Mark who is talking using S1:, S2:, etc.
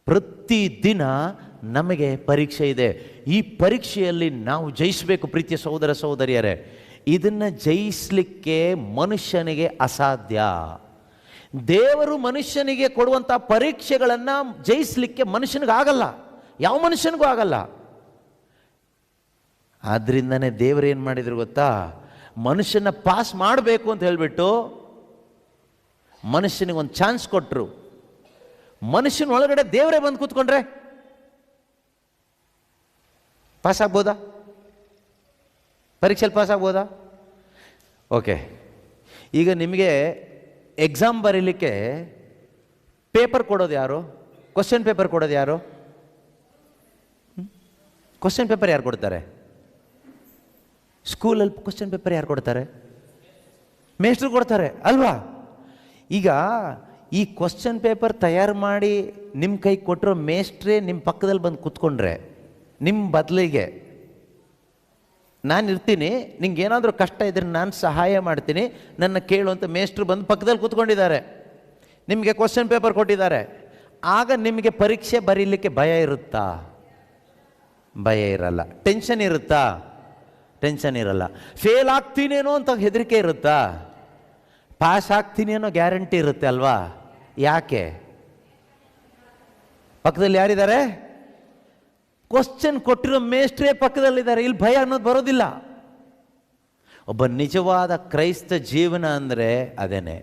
S1: ಪ್ರತಿದಿನ ನಮಗೆ ಪರೀಕ್ಷೆ ಇದೆ. ಈ ಪರೀಕ್ಷೆಯಲ್ಲಿ ನಾವು ಜಯಿಸಬೇಕು. ಪ್ರೀತಿಯ ಸಹೋದರ ಸಹೋದರಿಯರೇ, ಇದನ್ನು ಜಯಿಸಲಿಕ್ಕೆ ಮನುಷ್ಯನಿಗೆ ಅಸಾಧ್ಯ. ದೇವರು ಮನುಷ್ಯನಿಗೆ ಕೊಡುವಂಥ ಪರೀಕ್ಷೆಗಳನ್ನು ಜಯಿಸಲಿಕ್ಕೆ ಮನುಷ್ಯನಿಗಾಗಲ್ಲ, ಯಾವ ಮನುಷ್ಯನಿಗೂ ಆಗಲ್ಲ. ಆದ್ದರಿಂದನೇ ದೇವರು ಏನು ಮಾಡಿದ್ರು ಗೊತ್ತಾ? ಮನುಷ್ಯನ ಪಾಸ್ ಮಾಡಬೇಕು ಅಂತ ಹೇಳಿಬಿಟ್ಟು ಮನುಷ್ಯನಿಗೊಂದು ಚಾನ್ಸ್ ಕೊಟ್ಟರು. ಮನುಷ್ಯನ ಒಳಗಡೆ ದೇವರೇ ಬಂದು ಕೂತ್ಕೊಂಡ್ರೆ ಪಾಸ್ ಆಗ್ಬೋದಾ? ಪರೀಕ್ಷೆಯಲ್ಲಿ ಪಾಸ್ ಆಗ್ಬೋದಾ? ಓಕೆ, ಈಗ ನಿಮಗೆ ಎಕ್ಸಾಮ್ ಬರೀಲಿಕ್ಕೆ ಪೇಪರ್ ಕೊಡೋದು ಯಾರು? ಕ್ವಶನ್ ಪೇಪರ್ ಕೊಡೋದು ಯಾರು? ಕ್ವಶನ್ ಪೇಪರ್ ಯಾರು ಕೊಡ್ತಾರೆ? ಸ್ಕೂಲಲ್ಲಿ ಕ್ವಶನ್ ಪೇಪರ್ ಯಾರು ಕೊಡ್ತಾರೆ? ಮೇಷ್ಟ್ರು ಕೊಡ್ತಾರೆ ಅಲ್ವಾ? ಈಗ ಈ ಕ್ವಶನ್ ಪೇಪರ್ ತಯಾರು ಮಾಡಿ ನಿಮ್ಮ ಕೈ ಕೊಟ್ಟಿರೋ ಮೇಷ್ಟ್ರೇ ನಿಮ್ಮ ಪಕ್ಕದಲ್ಲಿ ಬಂದು ಕೂತ್ಕೊಂಡ್ರೆ, ನಿಮ್ಮ ಬದಲಿಗೆ ನಾನು ಇರ್ತೀನಿ, ನಿಂಗೆ ಏನಾದರೂ ಕಷ್ಟ ಇದ್ರೆ ನಾನು ಸಹಾಯ ಮಾಡ್ತೀನಿ, ನನ್ನ ಕೇಳುವಂಥ ಮೇಷ್ಟ್ರು ಬಂದು ಪಕ್ಕದಲ್ಲಿ ಕೂತ್ಕೊಂಡಿದ್ದಾರೆ, ನಿಮಗೆ ಕ್ವಶನ್ ಪೇಪರ್ ಕೊಟ್ಟಿದ್ದಾರೆ. ಆಗ ನಿಮಗೆ ಪರೀಕ್ಷೆ ಬರೀಲಿಕ್ಕೆ ಭಯ ಇರುತ್ತಾ? ಭಯ ಇರಲ್ಲ. ಟೆನ್ಷನ್ ಇರುತ್ತಾ? ಟೆನ್ಷನ್ ಇರಲ್ಲ. ಫೇಲ್ ಆಗ್ತೀನೇನೋ ಅಂತ ಹೆದರಿಕೆ ಇರುತ್ತಾ? ಪಾಸ್ ಆಗ್ತೀನಿ ಅನ್ನೋ ಗ್ಯಾರಂಟಿ ಇರುತ್ತೆ ಅಲ್ವಾ? ಯಾಕೆ? ಪಕ್ಕದಲ್ಲಿ ಯಾರಿದ್ದಾರೆ? ಕ್ವಶನ್ ಕೊಟ್ಟಿರೋ ಮೇಷ್ಟ್ರೇ ಪಕ್ಕದಲ್ಲಿದ್ದಾರೆ. ಇಲ್ಲಿ ಭಯ ಅನ್ನೋದು ಬರೋದಿಲ್ಲ. ಒಬ್ಬ ನಿಜವಾದ ಕ್ರೈಸ್ತ ಜೀವನ ಅಂದರೆ ಅದೇನೆ.